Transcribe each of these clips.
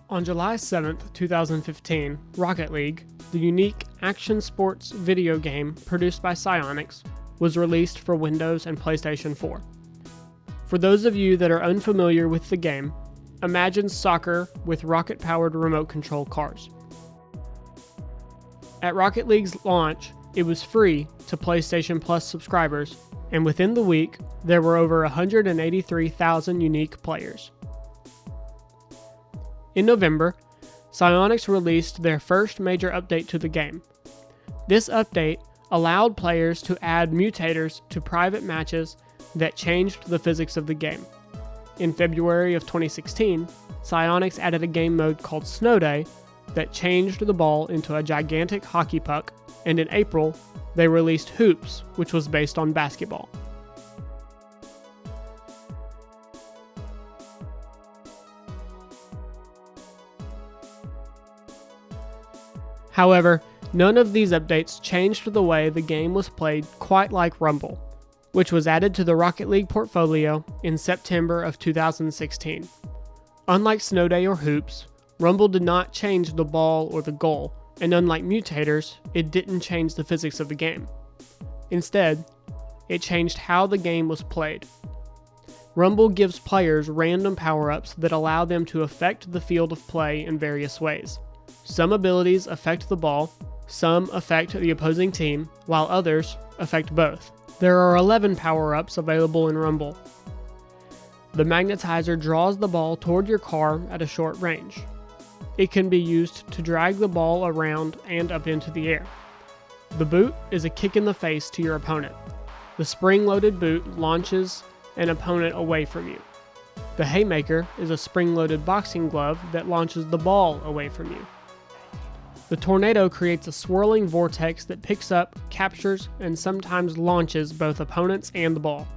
On July 7, 2015, Rocket League, the unique action sports video game produced by Psyonix, was released for Windows and PlayStation 4. For those of you that are unfamiliar with the game, imagine soccer with rocket-powered remote control cars. At Rocket League's launch, it was free to PlayStation Plus subscribers, and within the week, there were over 183,000 unique players. In November, Psyonix released their first major update to the game. This update allowed players to add mutators to private matches that changed the physics of the game. In February of 2016, Psyonix added a game mode called Snow Day that changed the ball into a gigantic hockey puck, and in April, they released Hoops, which was based on basketball. However, none of these updates changed the way the game was played quite like Rumble, which was added to the Rocket League portfolio in September of 2016. Unlike Snow Day or Hoops, Rumble did not change the ball or the goal, and unlike mutators, it didn't change the physics of the game. Instead, it changed how the game was played. Rumble gives players random power-ups that allow them to affect the field of play in various ways. Some abilities affect the ball, some affect the opposing team, while others affect both. There are 11 power-ups available in Rumble. The magnetizer draws the ball toward your car at a short range. It can be used to drag the ball around and up into the air. The boot is a kick in the face to your opponent. The spring-loaded boot launches an opponent away from you. The haymaker is a spring-loaded boxing glove that launches the ball away from you. The tornado creates a swirling vortex that picks up, captures, and sometimes launches both opponents and the ball.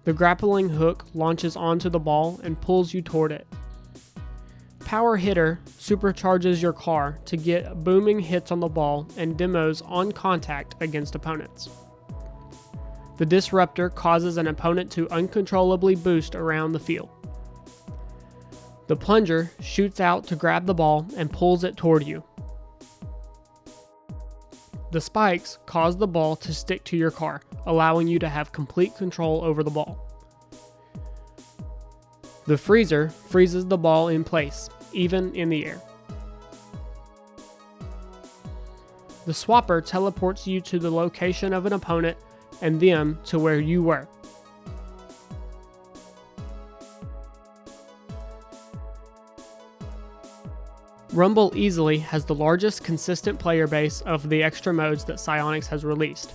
The grappling hook launches onto the ball and pulls you toward it. Power Hitter supercharges your car to get booming hits on the ball and demos on contact against opponents. The Disruptor causes an opponent to uncontrollably boost around the field. The Plunger shoots out to grab the ball and pulls it toward you. The Spikes cause the ball to stick to your car, allowing you to have complete control over the ball. The Freezer freezes the ball in place, even in the air. The Swapper teleports you to the location of an opponent and them to where you were. Rumble easily has the largest consistent player base of the extra modes that Psyonix has released.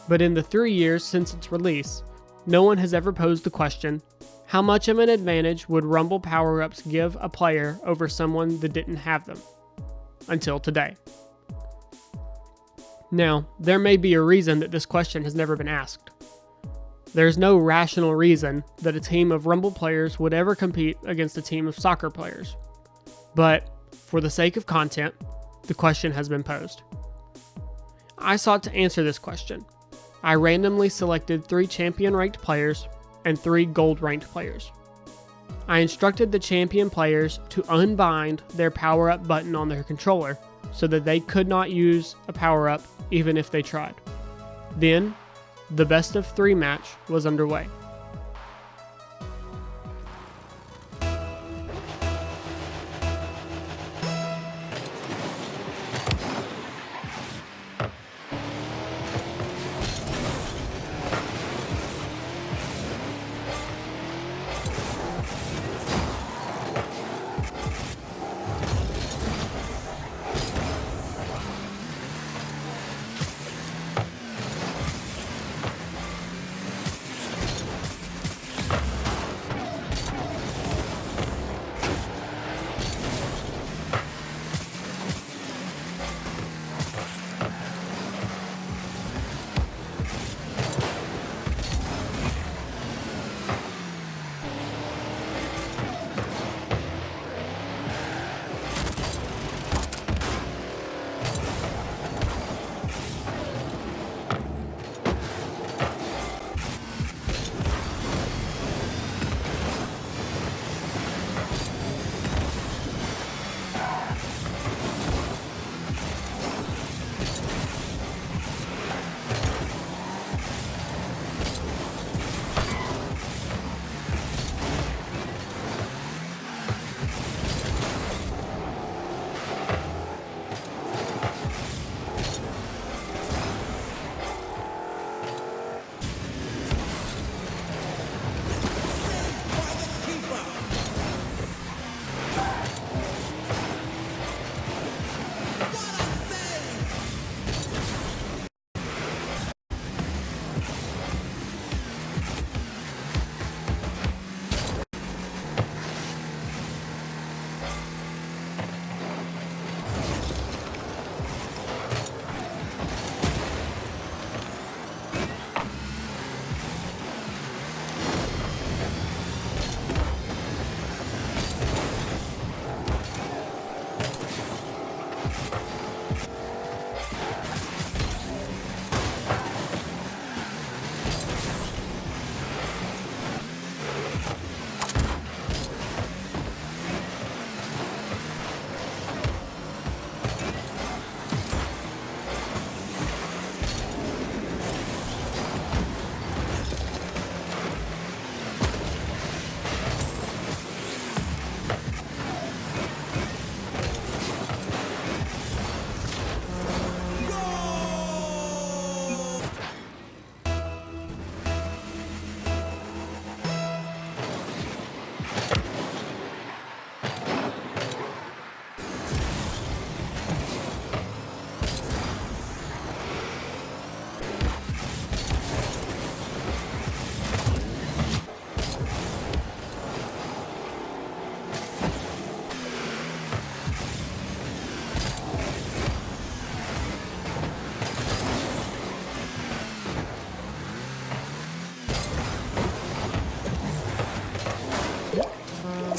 But in the 3 years since its release, no one has ever posed the question, how much of an advantage would Rumble power-ups give a player over someone that didn't have them? Until today. Now, there may be a reason that this question has never been asked. There's no rational reason that a team of Rumble players would ever compete against a team of soccer players. But, for the sake of content, the question has been posed. I sought to answer this question. I randomly selected 3 champion-ranked players and 3 gold-ranked players. I instructed the champion players to unbind their power-up button on their controller so that they could not use a power-up even if they tried. Then, the best of 3 match was underway.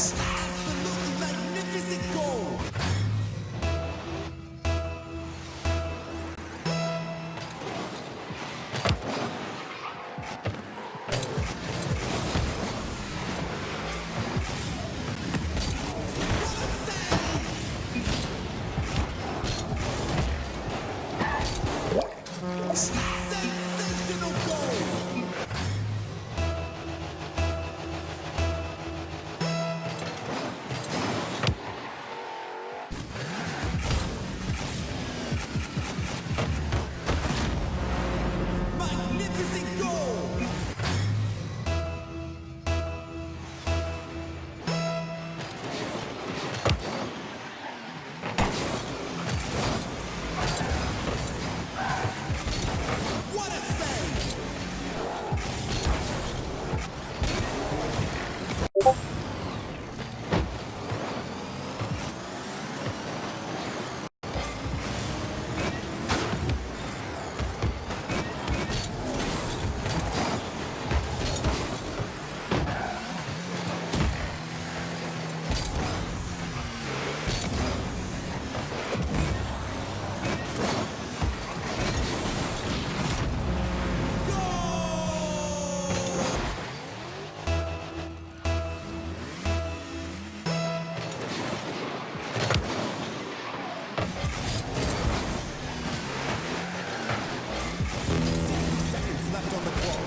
Absolutely magnificent goal. Sensational goal. Magnificent goal. What a save. Seconds left on the clock.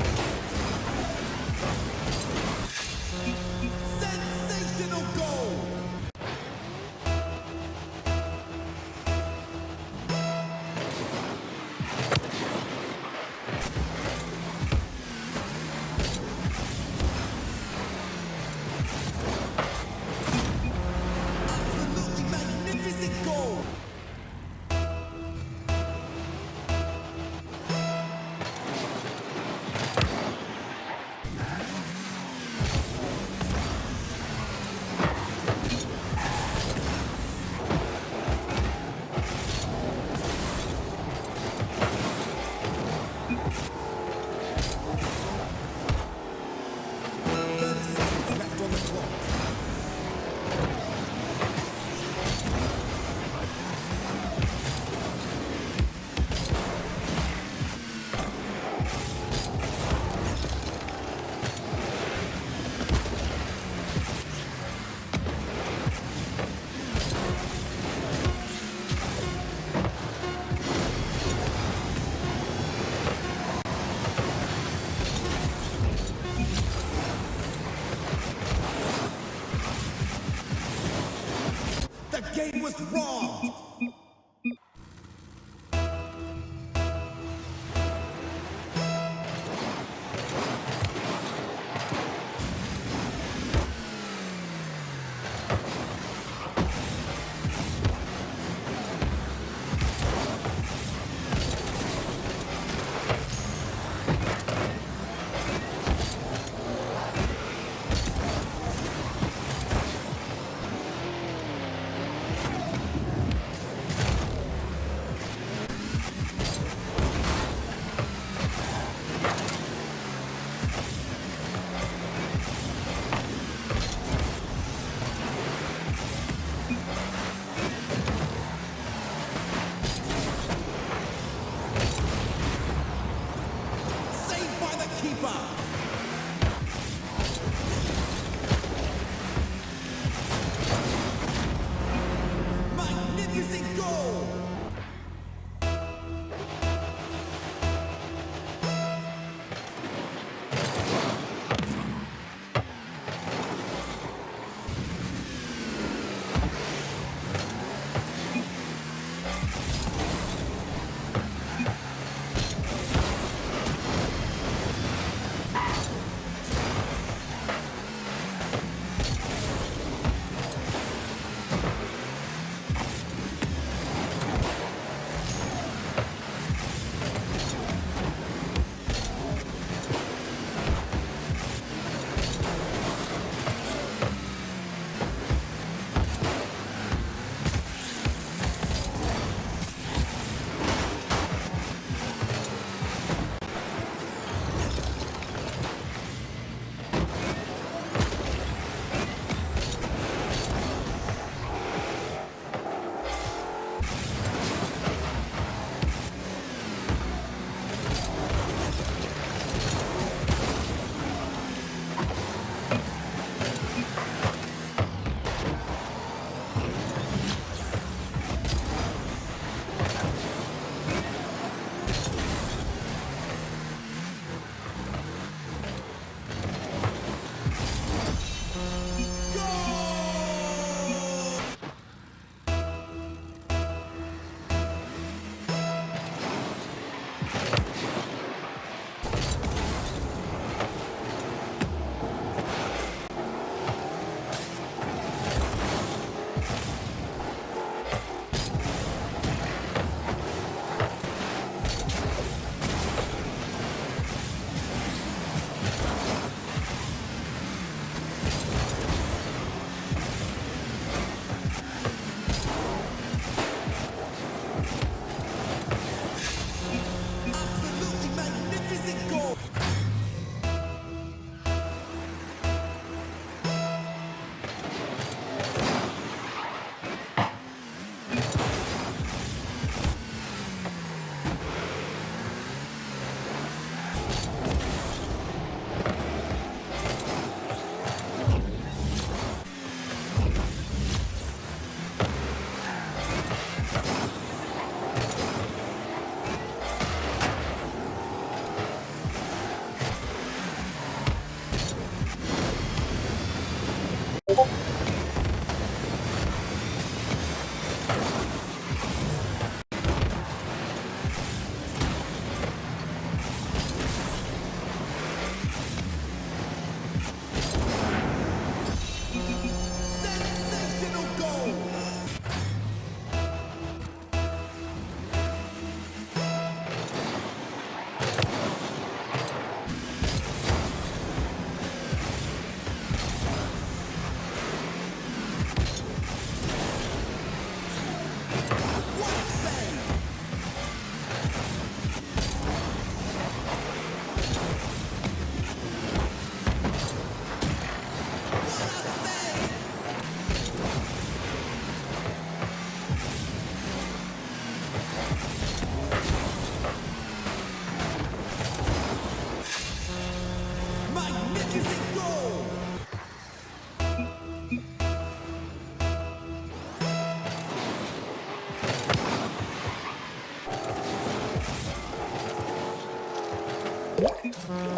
Sensational goal. Absolutely magnificent goal. Seconds left on the clock. The game was wrong.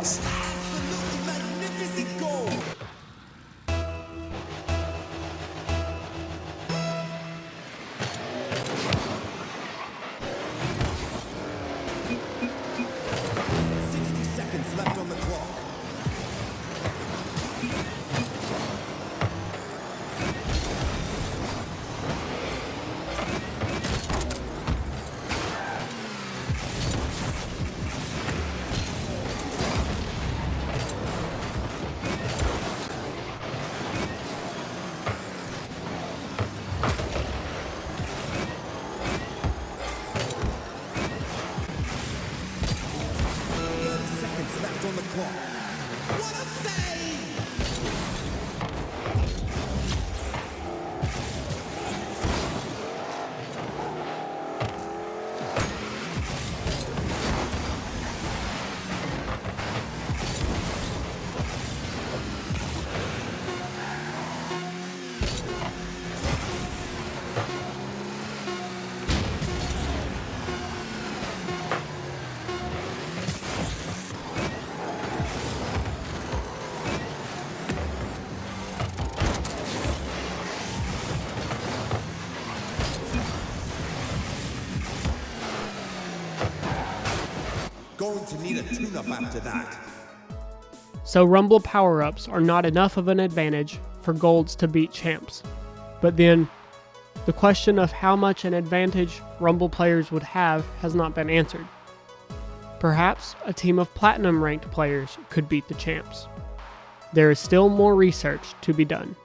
points. Absolutely magnificent goal. Seconds left on the clock. Seconds left on the clock. What a save! Going to need a tune-up after that. So Rumble power-ups are not enough of an advantage for golds to beat champs. But then, the question of how much an advantage Rumble players would have has not been answered. Perhaps a team of platinum ranked players could beat the champs. There is still more research to be done.